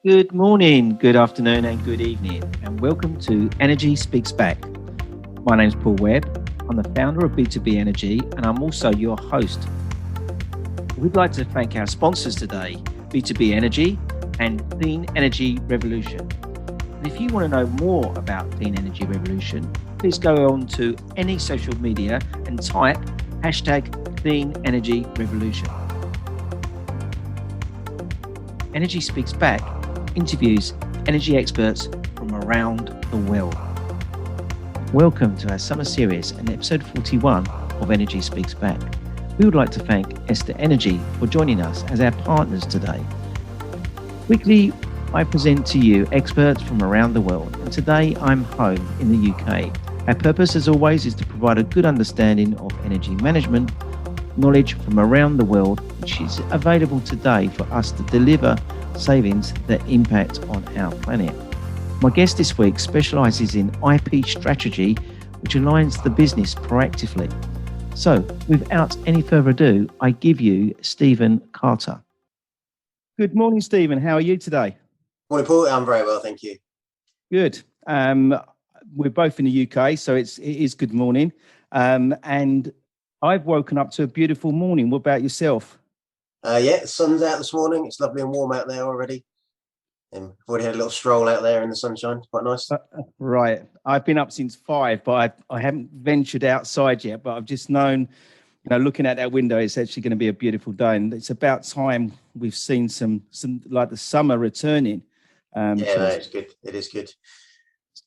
Good morning, good afternoon, and good evening, and welcome to Energy Speaks Back. My name's Paul Webb. I'm the founder of B2B Energy, and I'm also your host. We'd like to thank our sponsors today, B2B Energy and Clean Energy Revolution. And if you want to know more about Clean Energy Revolution, please go on to any social media and type #Clean Energy Revolution. Energy Speaks Back interviews energy experts from around the world. Welcome to our summer series and episode 41 of Energy Speaks Back. We would like to thank Esther Energy for joining us as our partners today. Weekly, I present to you experts from around the world, and today I'm home in the UK. Our purpose, as always, is to provide a good understanding of energy management, knowledge from around the world, which is available today for us to deliver savings that impact on our planet. My guest this week specialises in IP strategy, which aligns the business proactively. So, without any further ado, I give you Stephen Carter. Good morning, Stephen. How are you today? Morning, Paul. I'm very well, thank you. Good. We're both in the UK, so it is good morning. And I've woken up to a beautiful morning. What about yourself? The sun's out this morning. It's lovely and warm out there already. I've already had a little stroll out there in the sunshine. Quite nice. Right. I've been up since 5, but I haven't ventured outside yet. But I've just known, looking at that window, it's actually going to be a beautiful day. And it's about time we've seen some like the summer returning. It's good. It is good.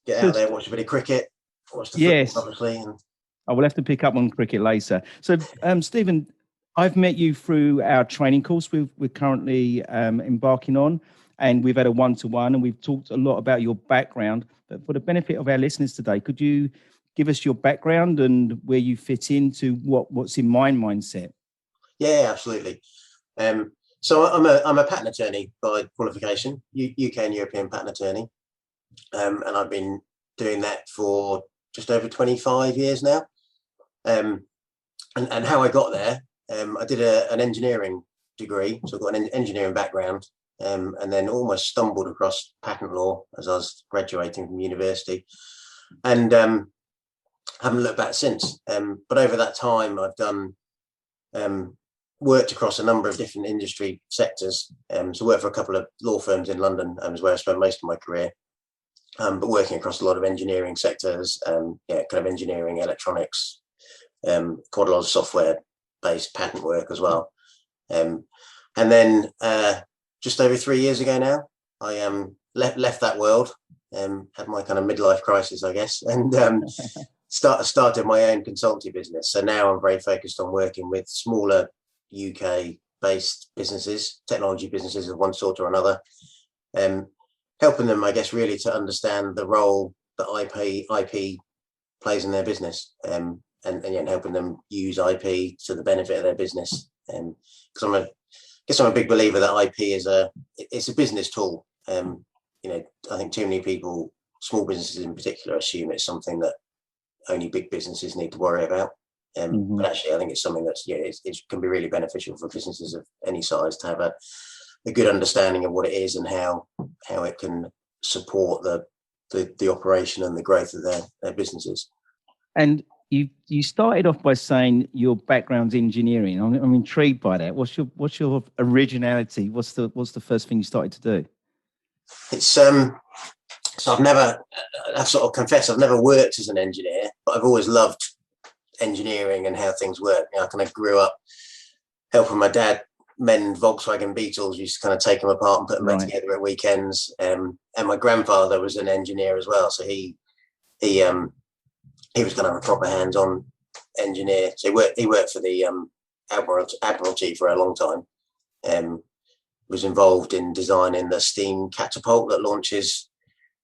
Get out there, watch a bit of cricket, watch the football, obviously. And I will have to pick up on cricket later. So, Stephen, I've met you through our training course we're currently embarking on, and we've had a one-to-one, and we've talked a lot about your background. But for the benefit of our listeners today, could you give us your background and where you fit into what's in my mindset? Yeah, absolutely. So I'm a patent attorney by qualification, UK and European patent attorney, and I've been doing that for just over 25 years now. And how I got there, I did an engineering degree, so I've got an engineering background, and then almost stumbled across patent law as I was graduating from university, and haven't looked back since. But over that time, I've done worked across a number of different industry sectors. So worked for a couple of law firms in London, is where I spent most of my career. But working across a lot of engineering sectors, kind of engineering, electronics, quite a lot of software-based patent work as well. And then just over 3 years ago now, I left that world, had my kind of midlife crisis, I guess, and started my own consultancy business. So now I'm very focused on working with smaller UK-based businesses, technology businesses of one sort or another, helping them, I guess, really to understand the role that IP plays in their business, and helping them use IP to the benefit of their business. Because I'm a big believer that IP is it's a business tool. I think too many people, small businesses in particular, assume it's something that only big businesses need to worry about. But actually, I think it's something that's it can be really beneficial for businesses of any size to have a good understanding of what it is and how it can support the operation and the growth of their businesses. And you started off by saying your background's engineering. I'm intrigued by that. What's your originality? What's the first thing you started to do? It's so I've sort of confessed I've never worked as an engineer, but I've always loved engineering and how things work. I kind of grew up helping my dad mend Volkswagen Beetles. We used to kind of take them apart and put them back together at weekends. And my grandfather was an engineer as well, so he was kind of a proper hands-on engineer. So he worked for the Admiralty for a long time. Was involved in designing the steam catapult that launches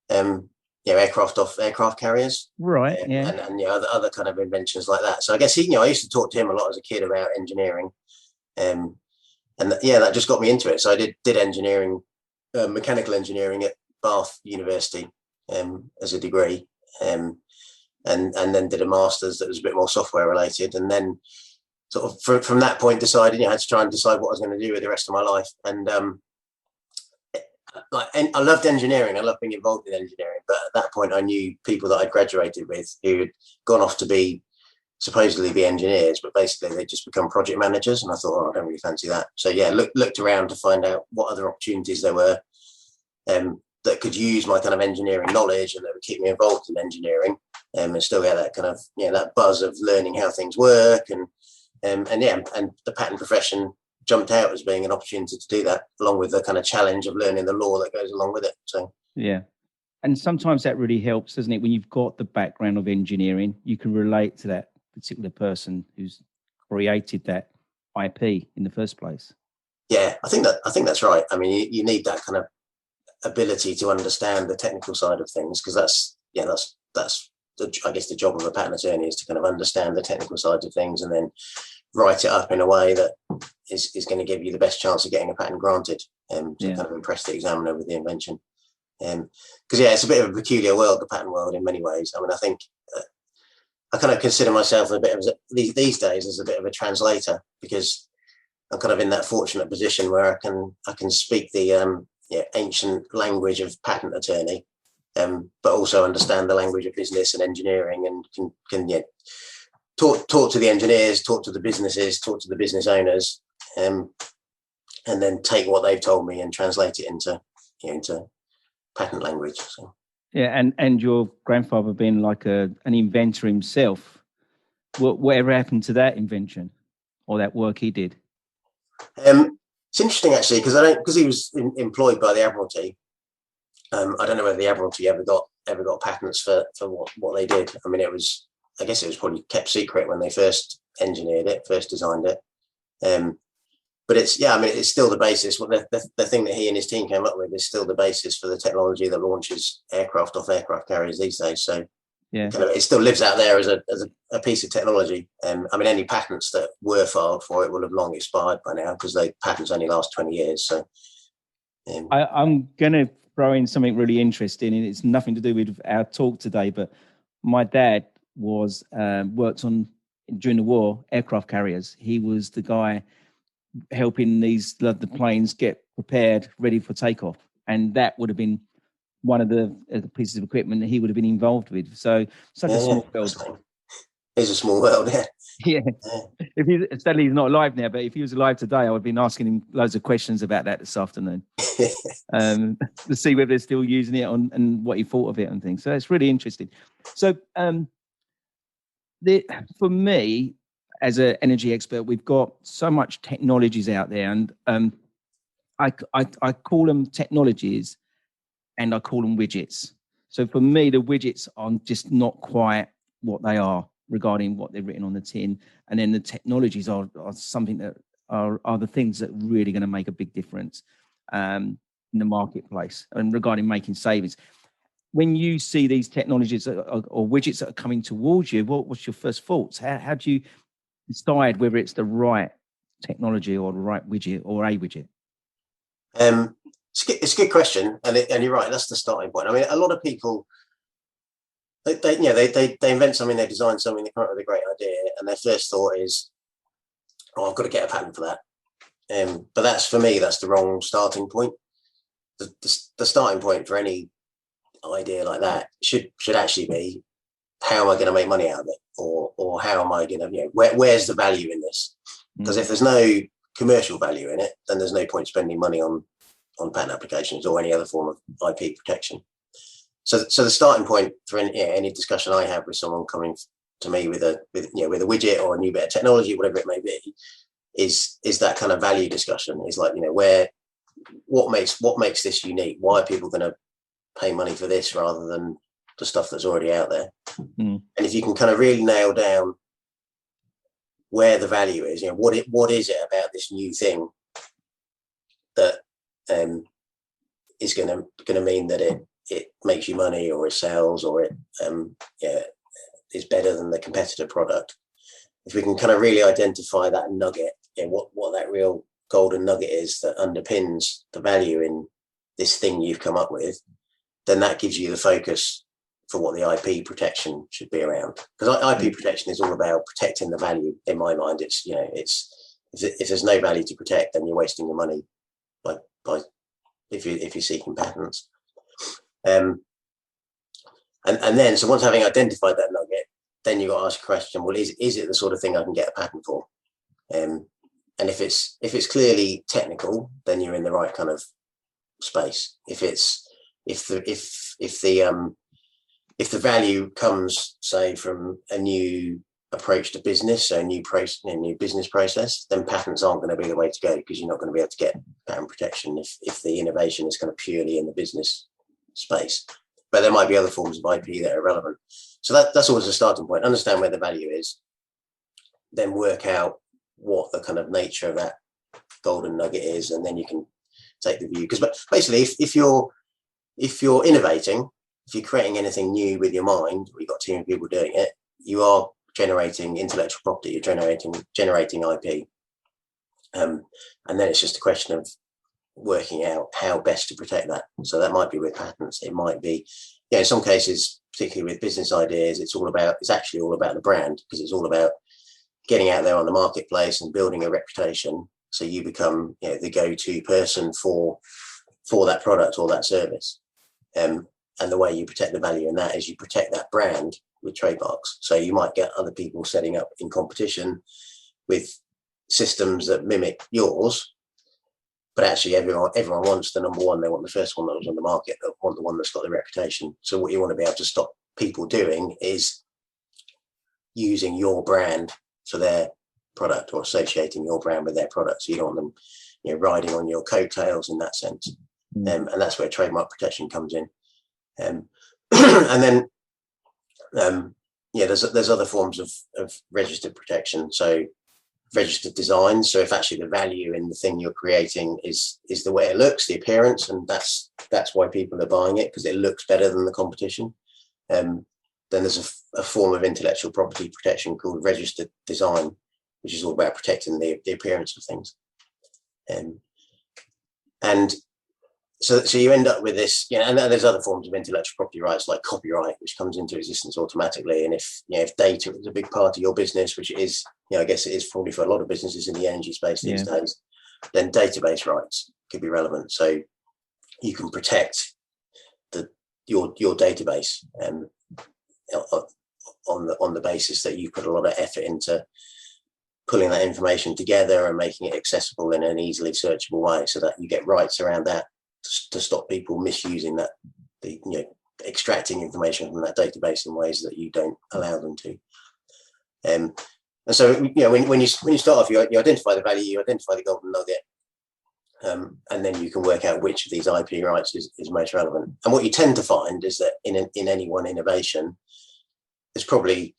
aircraft off aircraft carriers, right? And other kind of inventions like that. So I guess I used to talk to him a lot as a kid about engineering, that just got me into it. So I did engineering, mechanical engineering at Bath University as a degree, and then did a master's that was a bit more software related, and then sort of from that point decided I had to try and decide what I was going to do with the rest of my life. And like, and I loved engineering. I loved being involved in engineering. But at that point, I knew people that I'd graduated with who had gone off to be supposedly be engineers, but basically they just become project managers. And I thought, oh, I don't really fancy that. So yeah, looked around to find out what other opportunities there were that could use my kind of engineering knowledge and that would keep me involved in engineering and still get that kind of, that buzz of learning how things work. And the patent profession jumped out as being an opportunity to do that, along with the kind of challenge of learning the law that goes along with it. So yeah. And sometimes that really helps, doesn't it? When you've got the background of engineering, you can relate to that particular person who's created that IP in the first place. Yeah, I think that's right. I mean, you need that kind of ability to understand the technical side of things, because that's I guess the job of a patent attorney is to kind of understand the technical side of things and then write it up in a way that is going to give you the best chance of getting a patent granted, to kind of impress the examiner with the invention. Because it's a bit of a peculiar world, the patent world, in many ways. I mean, I think I kind of consider myself a bit of these days as a bit of a translator, because I'm kind of in that fortunate position where I can speak the ancient language of patent attorney, but also understand the language of business and engineering, and can talk to the engineers, talk to the businesses, talk to the business owners, and then take what they've told me and translate it into patent language. So. Yeah, and your grandfather being like an inventor himself, whatever happened to that invention or that work he did? It's interesting actually, because he was employed by the Admiralty. I don't know whether the Admiralty ever got patents for what they did. I mean, I guess it was probably kept secret when they first engineered it, first designed it. But it's still the basis. The thing that he and his team came up with is still the basis for the technology that launches aircraft off aircraft carriers these days. So it still lives out there as a piece of technology. Any patents that were filed for it will have long expired by now, because patents only last 20 years. So I'm going to throw in something really interesting, and it's nothing to do with our talk today, but my dad was worked on, during the war, aircraft carriers. He was the guy helping the planes get prepared, ready for takeoff, and that would have been one of the pieces of equipment that he would have been involved with. So such a small world. It's a small world, yeah. Yeah. Sadly he's not alive now, but if he was alive today, I would have been asking him loads of questions about that this afternoon, to see whether they're still using it and what he thought of it and things. So it's really interesting. So for me, as an energy expert, we've got so much technologies out there, and I call them technologies, and I call them widgets. So for me, the widgets are just not quite what they are regarding what they're written on the tin, and then the technologies are something that are the things that are really going to make a big difference in the marketplace and regarding making savings. When you see these technologies or widgets that are coming towards you, what's your first thoughts? How do you decide whether it's the right technology or the right widget or a widget? It's a good question, and you're right. That's the starting point. I mean, a lot of people they invent something, they design something, they come up with a great idea, and their first thought is, "Oh, I've got to get a patent for that." But that's the wrong starting point. The starting point for any idea like that should actually be, how am I going to make money out of it, or how am I going to, where's the value in this? Because if there's no commercial value in it, then there's no point spending money on patent applications or any other form of IP protection. So the starting point for any discussion I have with someone coming to me with a widget or a new bit of technology, whatever it may be, is that kind of value discussion. Is like, what makes this unique? Why are people going to pay money for this rather than the stuff that's already out there? And if you can kind of really nail down where the value is, what is it about this new thing that is going to mean that it makes you money, or it sells, or it is better than the competitor product. If we can kind of really identify that nugget, what that real golden nugget is that underpins the value in this thing you've come up with, then that gives you the focus for what the IP protection should be around. Because IP protection is all about protecting the value. In my mind, if there's no value to protect, then you're wasting your money by if you're seeking patents. And then, so once having identified that nugget, then you've got to ask a question, well, is it the sort of thing I can get a patent for? And if it's clearly technical, then you're in the right kind of space. If the value comes, say, from a new approach to business, so a new business process, then patents aren't going to be the way to go, because you're not going to be able to get patent protection if the innovation is kind of purely in the business space. But there might be other forms of IP that are relevant. So that's always a starting point. Understand where the value is, then work out what the kind of nature of that golden nugget is, and then you can take the view. Because basically, if you're innovating, if you're creating anything new with your mind, or you've got a team of people doing it, you are generating intellectual property, you're generating IP. And then it's just a question of working out how best to protect that. So that might be with patents. It might be, in some cases, particularly with business ideas, it's actually all about the brand, because it's all about getting out there on the marketplace and building a reputation, so you become the go-to person for that product or that service. And the way you protect the value in that is you protect that brand with trademarks. So you might get other people setting up in competition with systems that mimic yours, but actually everyone wants the number one. They want the first one that was on the market. They want the one that's got the reputation. So what you want to be able to stop people doing is using your brand for their product, or associating your brand with their product. So you don't want them riding on your coattails in that sense. And that's where trademark protection comes in. And then there's other forms of registered protection. So registered design. So if actually the value in the thing you're creating is the way it looks, the appearance, and that's why people are buying it, because it looks better than the competition. Then there's a form of intellectual property protection called registered design, which is all about protecting the appearance of things. And so you end up with this, and there's other forms of intellectual property rights, like copyright, which comes into existence automatically. And if data is a big part of your business, which it is, I guess it is probably for a lot of businesses in the energy space these days, then database rights could be relevant. So you can protect your database on the basis that you put a lot of effort into pulling that information together and making it accessible in an easily searchable way, so that you get rights around that to stop people misusing that, extracting information from that database in ways that you don't allow them to. And so when you start off, you identify the value, you identify the golden nugget, and then you can work out which of these IP rights is most relevant. And what you tend to find is that in any one innovation, there's probably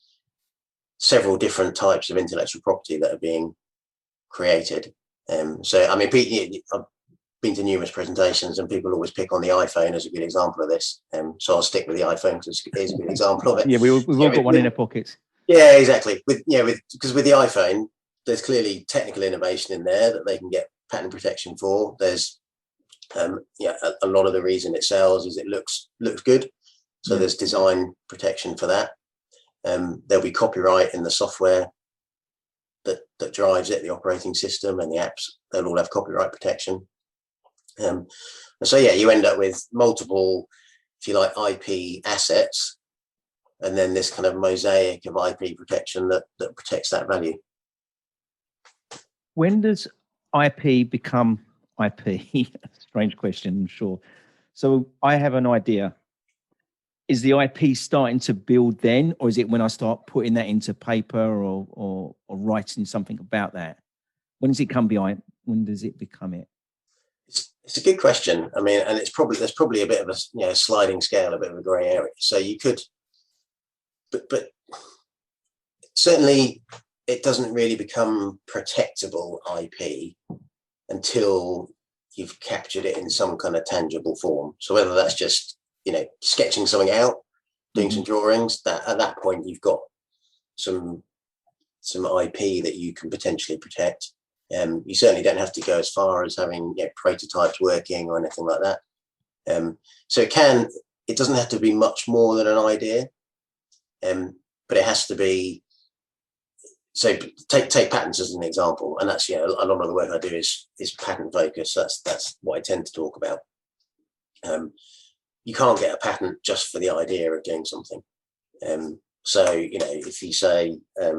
several different types of intellectual property that are being created. So, I mean, Pete, I've been to numerous presentations, and people always pick on the iPhone as a good example of this. So I'll stick with the iPhone because it is a good example of it. Yeah, we've all got one in our pockets. Yeah, exactly. Because with the iPhone, there's clearly technical innovation in there that they can get patent protection for. There's a lot of the reason it sells is it looks good. So there's design protection for that. There'll be copyright in the software that drives it, the operating system and the apps. They'll all have copyright protection. And so you end up with multiple, if you like, IP assets, and then this kind of mosaic of IP protection that protects that value. When does IP become IP? Strange question, I'm sure. So I have an idea. Is the IP starting to build then, or is it when I start putting that into paper or writing something about that? When does it come behind? When does it become it? It's a good question. I mean, and there's probably a bit of a sliding scale, a bit of a grey area. So you could, but certainly it doesn't really become protectable IP until you've captured it in some kind of tangible form. So whether that's just sketching something out, doing some drawings, that at that point you've got some IP that you can potentially protect. You certainly don't have to go as far as having prototypes working or anything like that. So it doesn't have to be much more than an idea, but it has to be. So take patents as an example, and that's a lot of the work I do is patent focused. That's what I tend to talk about. You can't get a patent just for the idea of doing something. So, if you say, I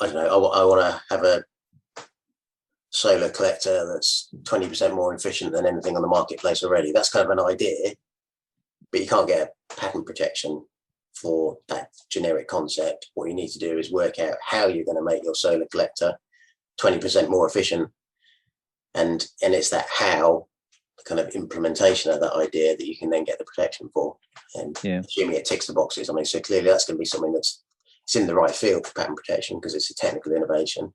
don't know, I want to have a solar collector that's 20% more efficient than anything on the marketplace already. That's kind of an idea, but you can't get a patent protection for that generic concept. What you need to do is work out how you're going to make your solar collector 20% more efficient. And it's that how, the kind of implementation of that idea, that you can then get the protection for. And assuming it ticks the boxes. I mean, so clearly that's going to be something it's in the right field for patent protection because it's a technical innovation.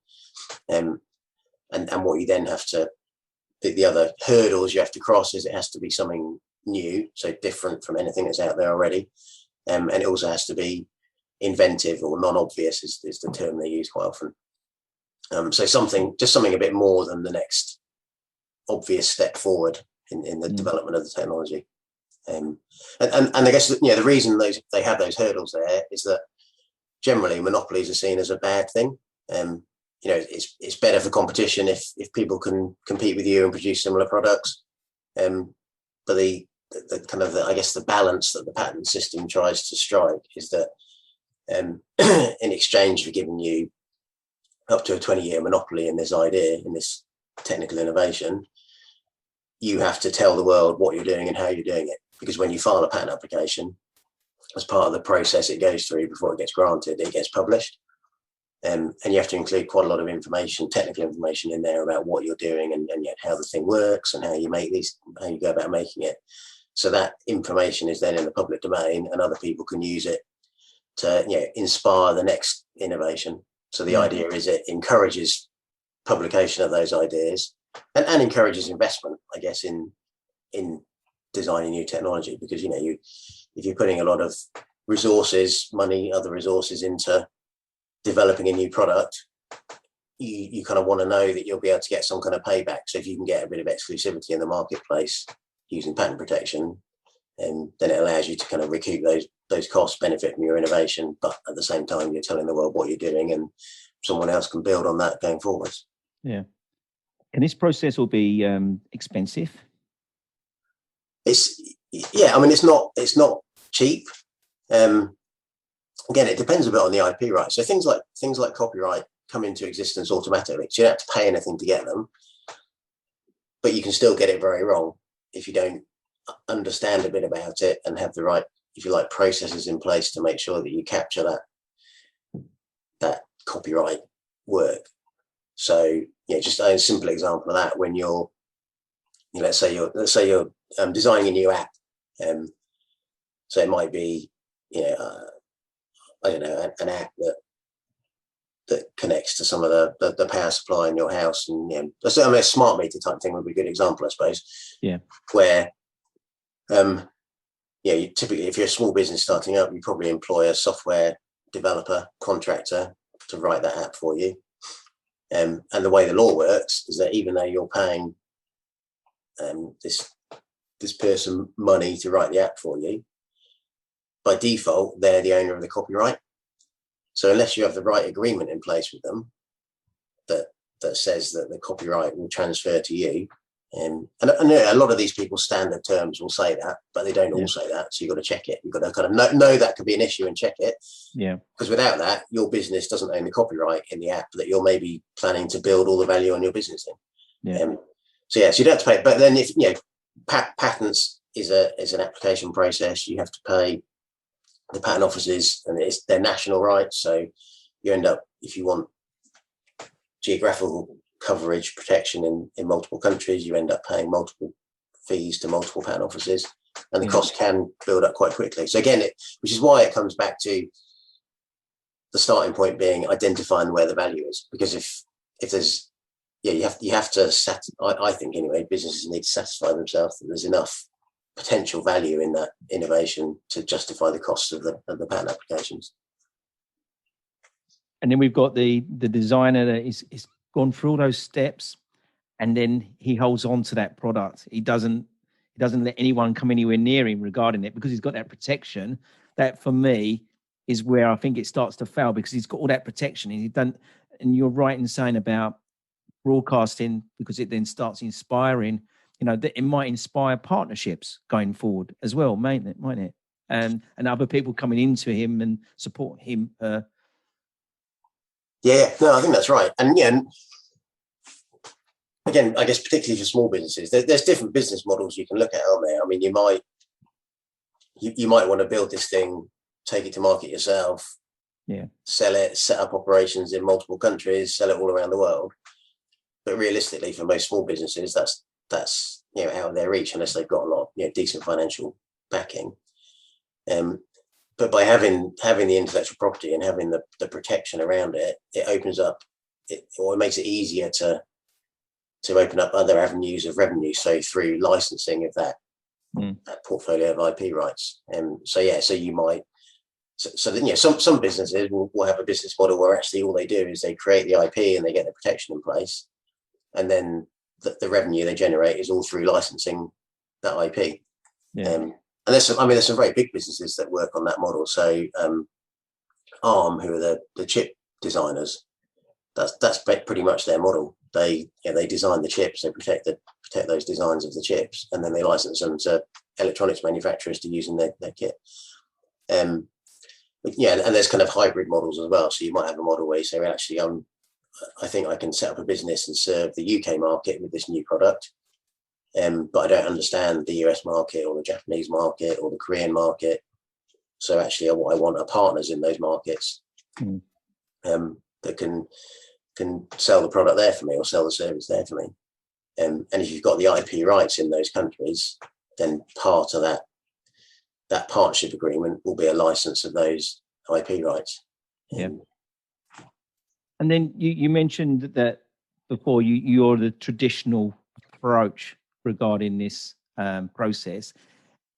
And what you then have to, the other hurdles you have to cross is it has to be something new, so different from anything that's out there already. And it also has to be inventive or non-obvious is the term they use quite often. So something a bit more than the next obvious step forward in the development of the technology. And I guess, the reason they have those hurdles there is that generally monopolies are seen as a bad thing. It's better for competition if people can compete with you and produce similar products. But the kind of I guess the balance that the patent system tries to strike is that in exchange for giving you up to a 20-year monopoly in this idea, in this technical innovation, you have to tell the world what you're doing and how you're doing it. Because when you file a patent application, as part of the process it goes through before it gets granted, it gets published. And you have to include quite a lot of information, technical information in there about what you're doing and yet how the thing works and how you go about making it. So that information is then in the public domain and other people can use it to inspire the next innovation. So the idea is it encourages publication of those ideas and encourages investment, I guess, in designing new technology, because if you're putting a lot of resources, money, other resources into developing a new product, you kind of want to know that you'll be able to get some kind of payback. So if you can get a bit of exclusivity in the marketplace using patent protection, and then it allows you to kind of recoup those costs, benefit from your innovation, but at the same time you're telling the world what you're doing, and someone else can build on that going forwards. Yeah. And this process will be expensive. It's not cheap. Again, it depends a bit on the IP rights. So things like copyright come into existence automatically. So you don't have to pay anything to get them, but you can still get it very wrong if you don't understand a bit about it and have the right, if you like, processes in place to make sure that you capture that copyright work. So just a simple example of that, when you're, let's say you're designing a new app. So it might be, I don't know, an app that connects to some of the power supply in your house, and a smart meter type thing would be a good example, I suppose. Yeah. Where, you typically, if you're a small business starting up, you probably employ a software developer contractor to write that app for you. And the way the law works is that even though you're paying this person money to write the app for you, by default, they're the owner of the copyright. So unless you have the right agreement in place with them that says that the copyright will transfer to you, and a lot of these people's standard terms will say that, but they don't all say that. So you've got to check it. You've got to kind of know that could be an issue and check it. Yeah. Because without that, your business doesn't own the copyright in the app that you're maybe planning to build all the value on your business in. Yeah. So you don't have to pay. But then if patents is an application process, you have to pay the patent offices, and it's their national rights. So you end up, if you want geographical coverage protection in multiple countries, you end up paying multiple fees to multiple patent offices, and the cost can build up quite quickly. So again, which is why it comes back to the starting point being identifying where the value is, because if there's you have to I think anyway, businesses need to satisfy themselves that there's enough potential value in that innovation to justify the cost of the patent applications. And then we've got the designer that is gone through all those steps, and then he holds on to that product. He doesn't let anyone come anywhere near him regarding it, because he's got that protection. That for me is where I think it starts to fail, because he's got all that protection, and you're right in saying about broadcasting, because it then starts inspiring that it might inspire partnerships going forward as well, mightn't it? And other people coming into him and support him. Yeah, no, I think that's right. And yeah, again, I guess particularly for small businesses, there's different business models you can look at, aren't there? I mean, you might want to build this thing, take it to market yourself, sell it, set up operations in multiple countries, sell it all around the world. But realistically, for most small businesses, that's out of their reach unless they've got a lot of decent financial backing. But by having the intellectual property and having the protection around it, it opens up or it makes it easier to open up other avenues of revenue. So through licensing of that portfolio of IP rights. So you might, some businesses will have a business model where actually all they do is they create the IP and they get the protection in place. And then the revenue they generate is all through licensing that IP. And there's some very big businesses that work on that model. So ARM, who are the chip designers, that's pretty much their model. They design the chips, they protect those designs of the chips, and then they license them to electronics manufacturers to use in their kit. And there's kind of hybrid models as well. So you might have a model where you say, well, actually, I think I can set up a business and serve the UK market with this new product, but I don't understand the US market or the Japanese market or the Korean market. So actually, what I want are partners in those markets that can sell the product there for me or sell the service there for me. And if you've got the IP rights in those countries, then part of that partnership agreement will be a license of those IP rights. And then you mentioned that before you're the traditional approach regarding this process.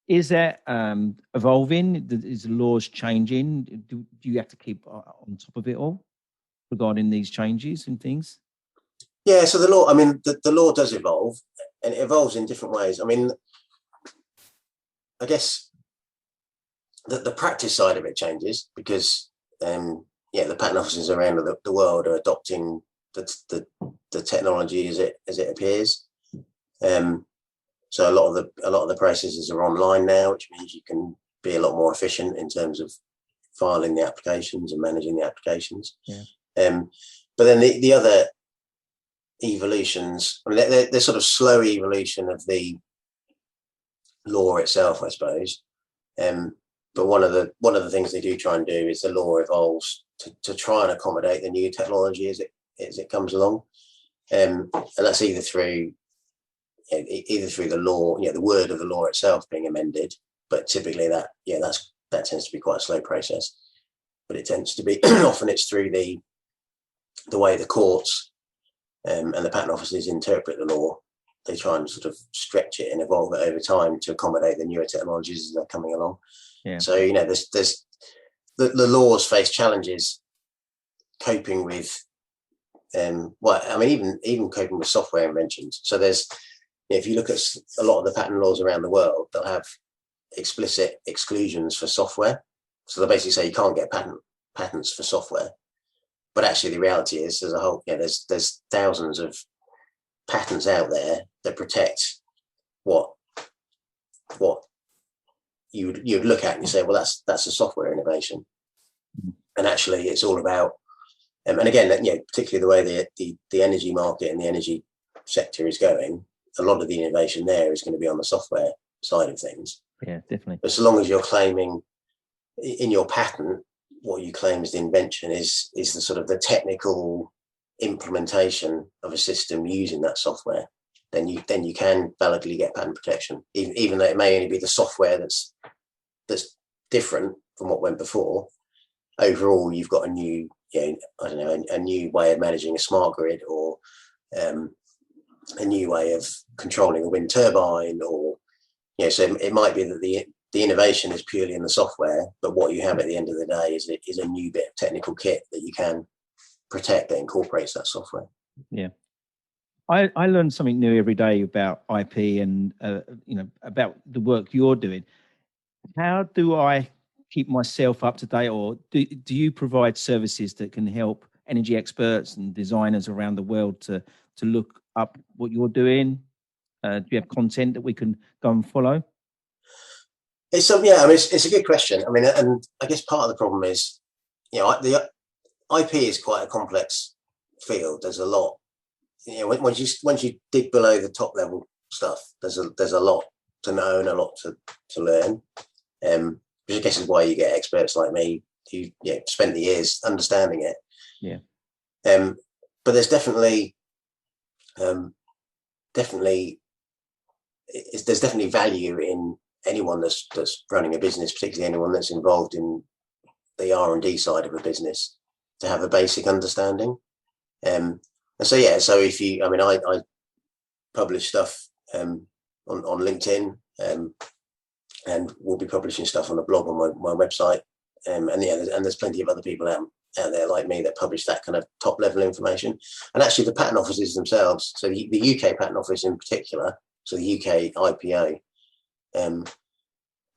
Is that evolving? Is the laws changing? Do you have to keep on top of it all regarding these changes and things? Yeah, so the law, the law does evolve, and it evolves in different ways. I mean, I guess the practice side of it changes because, the patent offices around the world are adopting the technology as it appears. So a lot of the processes are online now, which means you can be a lot more efficient in terms of filing the applications and managing the applications. But then the other evolutions, they're sort of slow evolution of the law itself, I suppose. But one of the things they do try and do is the law evolves to try and accommodate the new technology as it comes along, and that's either through the law, the word of the law itself being amended. But typically that tends to be quite a slow process. But it tends to be often it's through the way the courts and the patent offices interpret the law. They try and sort of stretch it and evolve it over time to accommodate the newer technologies as they're coming along. So there's the laws face challenges coping with even coping with software inventions. So there's, if you look at a lot of the patent laws around the world, they'll have explicit exclusions for software. So they basically say you can't get patents for software. But actually, the reality is there's thousands of patents out there that protect what you'd look at and you say, well, that's a software innovation. And actually, it's all about, and again, particularly the way the energy market and the energy sector is going, a lot of the innovation there is going to be on the software side of things. Yeah, definitely. But so long as you're claiming in your patent, what you claim as the invention is the sort of the technical implementation of a system using that software, then you can validly get patent protection, even though it may only be the software that's different from what went before. Overall, you've got a new, a new way of managing a smart grid, or a new way of controlling a wind turbine, or so it might be that the innovation is purely in the software, but what you have at the end of the day is a new bit of technical kit that you can protect that incorporates that software. Yeah. I learn something new every day about IP and, about the work you're doing. How do I keep myself up to date, or do you provide services that can help energy experts and designers around the world to look up what you're doing Do you have content that we can go and follow? It's a good question. I mean, and I guess part of the problem is, the IP is quite a complex field. There's a lot. Once you dig below the top level stuff, there's a lot to know and a lot to learn. Which I guess is why you get experts like me who spent the years understanding it. Yeah. But there's definitely value in anyone that's running a business, particularly anyone that's involved in the R&D side of a business, to have a basic understanding. And so if you, I publish stuff on LinkedIn, and we'll be publishing stuff on a blog on my website, and there's plenty of other people out there like me that publish that kind of top level information. And actually the patent offices themselves, so the UK patent office in particular, so the UK IPO,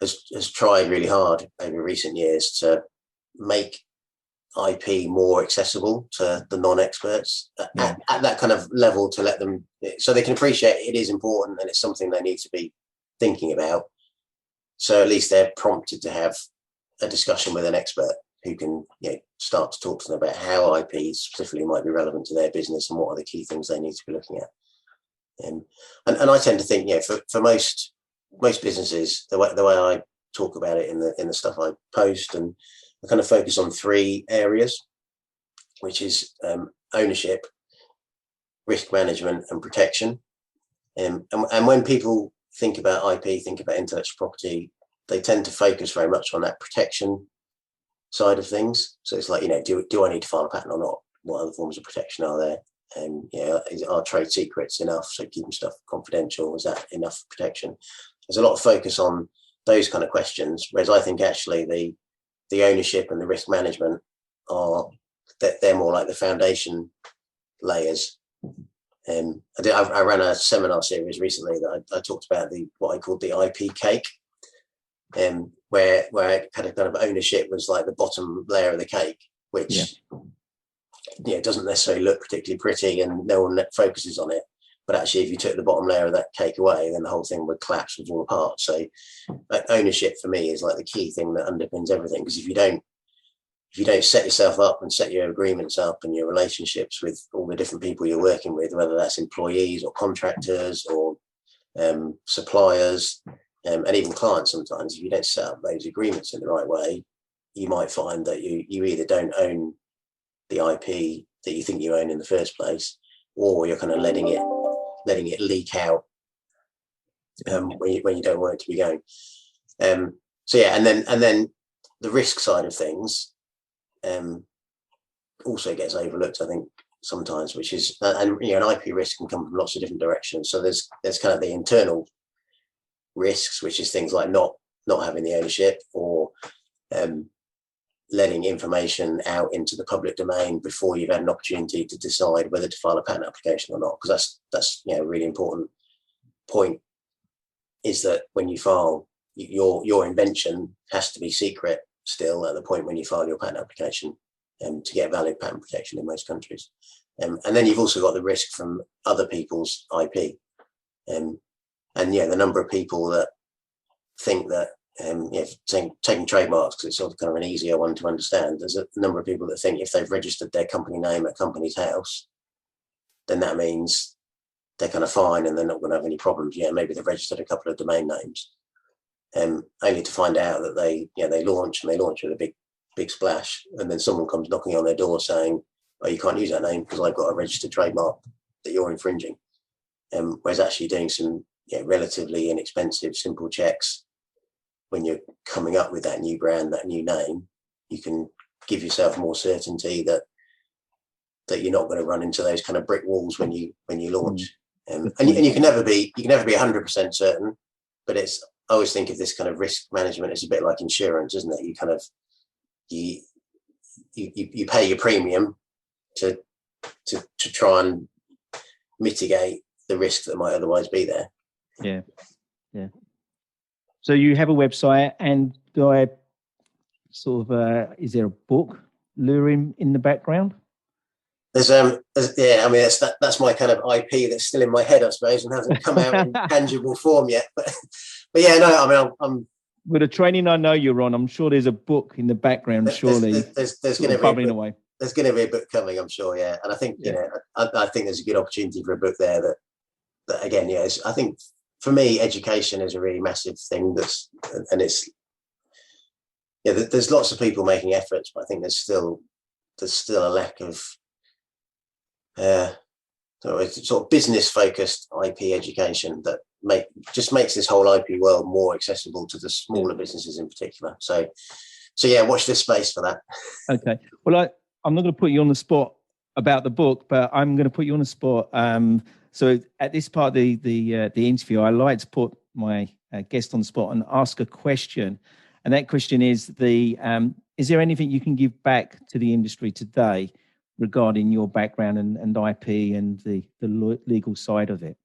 has tried really hard over recent years to make IP more accessible to the non-experts at that kind of level, to let them, so they can appreciate it is important and it's something they need to be thinking about. So at least they're prompted to have a discussion with an expert who can start to talk to them about how IP specifically might be relevant to their business and what are the key things they need to be looking at. And I tend to think, for most businesses, the way I talk about it in the stuff I post, and I kind of focus on three areas, which is ownership, risk management, and protection. And when people think about IP, think about intellectual property, they tend to focus very much on that protection side of things. So it's like, do I need to file a patent or not? What other forms of protection are there? And are trade secrets enough? So keeping stuff confidential, is that enough protection? There's a lot of focus on those kind of questions, whereas I think actually the ownership and the risk management they're more like the foundation layers. I ran a seminar series recently that I talked about what I called the IP cake, where kind of ownership was like the bottom layer of the cake, which doesn't necessarily look particularly pretty and no one focuses on it. But actually, if you took the bottom layer of that cake away, then the whole thing would collapse and fall apart. So ownership for me is like the key thing that underpins everything. Because if you don't set yourself up and set your agreements up and your relationships with all the different people you're working with, whether that's employees or contractors or suppliers, and even clients sometimes, if you don't set up those agreements in the right way, you might find that you either don't own the IP that you think you own in the first place, or you're kind of letting it leak out when you don't want it to be going. And then the risk side of things also gets overlooked, I think, sometimes, which is an IP risk can come from lots of different directions. So there's kind of the internal risks, which is things like not having the ownership, or letting information out into the public domain before you've had an opportunity to decide whether to file a patent application or not. Because that's a really important point, is that when you file, your invention has to be secret still at the point when you file your patent application, to get valid patent protection in most countries. And then you've also got the risk from other people's IP. And the number of people that think that, taking trademarks, because it's sort of kind of an easier one to understand. There's a number of people that think if they've registered their company name at Companies House, then that means they're kind of fine and they're not going to have any problems. Maybe they've registered a couple of domain names, only to find out that they launch with a big splash, and then someone comes knocking on their door saying, "Oh, you can't use that name because I've got a registered trademark that you're infringing." Whereas actually doing some relatively inexpensive, simple checks when you're coming up with that new brand, that new name, you can give yourself more certainty that you're not going to run into those kind of brick walls when you launch. And you can never be 100% certain, but I always think of this kind of risk management as a bit like insurance, isn't it? You kind of you pay your premium to try and mitigate the risk that might otherwise be there. Yeah. So you have a website, and do I sort of is there a book luring in the background? yeah, I mean, that's my kind of IP that's still in my head, I suppose, and hasn't come out in tangible form yet. But yeah, no, I mean, I'm with the training I know you're on, I'm sure there's a book in the background, surely. There's going to be bubbling away. There's going to be a book coming, I'm sure, yeah. And I think, you know, I think there's a good opportunity for a book there that again, yeah, I think for me, education is a really massive thing there's lots of people making efforts, but I think there's still a lack of sort of business focused IP education that just makes this whole IP world more accessible to the smaller businesses in particular. So yeah, watch this space for that. Okay. Well, I'm not going to put you on the spot about the book, but I'm going to put you on the spot. So at this part of the interview, I like to put my guest on the spot and ask a question. And that question is is there anything you can give back to the industry today regarding your background and IP and the legal side of it?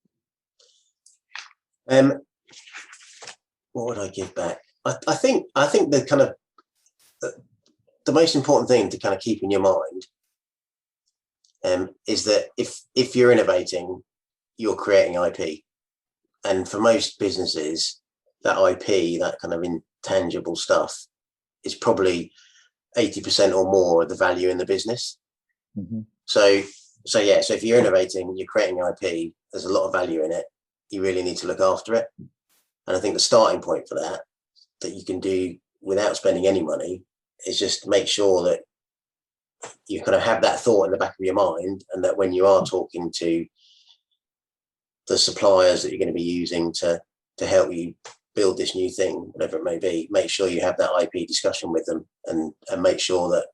What would I give back? I think the kind of the most important thing to kind of keep in your mind is that if you're innovating, you're creating IP, and for most businesses, that IP, that kind of intangible stuff, is probably 80% or more of the value in the business. Mm-hmm. So if you're innovating, you're creating IP, there's a lot of value in it. You really need to look after it. And I think the starting point for that you can do without spending any money is just make sure that you kind of have that thought in the back of your mind, and that when you are talking to the suppliers that you're going to be using to help you build this new thing, whatever it may be, make sure you have that IP discussion with them, and make sure that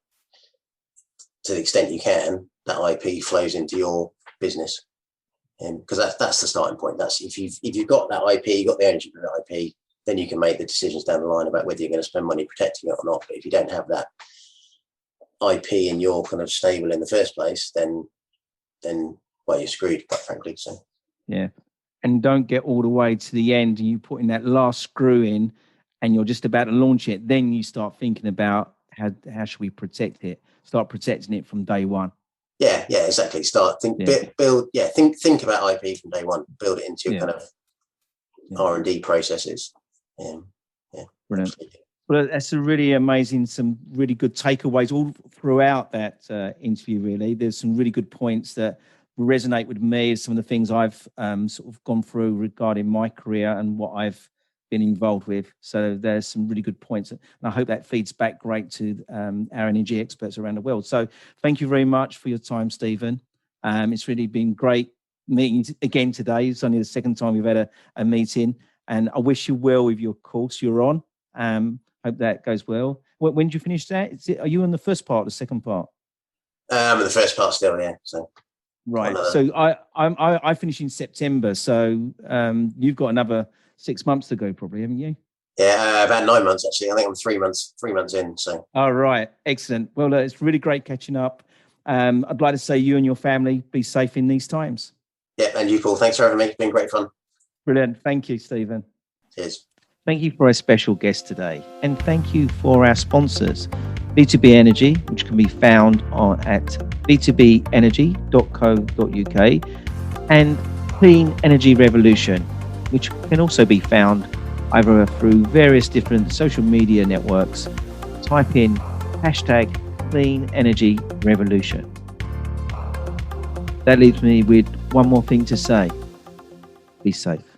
to the extent you can, that IP flows into your business. Because that's the starting point. That's if you've got that IP, you've got the ownership of that IP, then you can make the decisions down the line about whether you're going to spend money protecting it or not. But if you don't have that IP in your kind of stable in the first place, then well, you're screwed, quite frankly. So yeah, and don't get all the way to the end and you put in that last screw in, and you're just about to launch it. Then you start thinking about how should we protect it? Start protecting it from day one. Yeah, exactly. Build. Yeah, think about IP from day one. Build it into your kind of R&D processes. Yeah, brilliant. Absolutely. Well, that's a really amazing, some really good takeaways all throughout that interview. Really, there's some really good points that resonate with me. Some of the things I've sort of gone through regarding my career and what I've been involved with. So there's some really good points, and I hope that feeds back great to our energy experts around the world. So thank you very much for your time, Stephen. It's really been great meeting again today. It's only the second time we've had a meeting, and I wish you well with your course you're on. Hope that goes well. When did you finish that? Are you in the first part or the second part? I'm in the first part still, yeah. So right. So I finished in September. So you've got another 6 months to go, probably, haven't you? Yeah, about 9 months actually. I think I'm 3 months in. So. All right, excellent. Well, it's really great catching up. I'd like to say you and your family be safe in these times. Yeah, and you, Paul. Thanks for having me. It's been great fun. Brilliant. Thank you, Stephen. Cheers. Thank you for our special guest today, and thank you for our sponsors, B2B Energy, which can be found at b2benergy.co.uk, and Clean Energy Revolution, which can also be found either through various different social media networks. Type in #Clean Energy Revolution. That leaves me with one more thing to say. Be safe.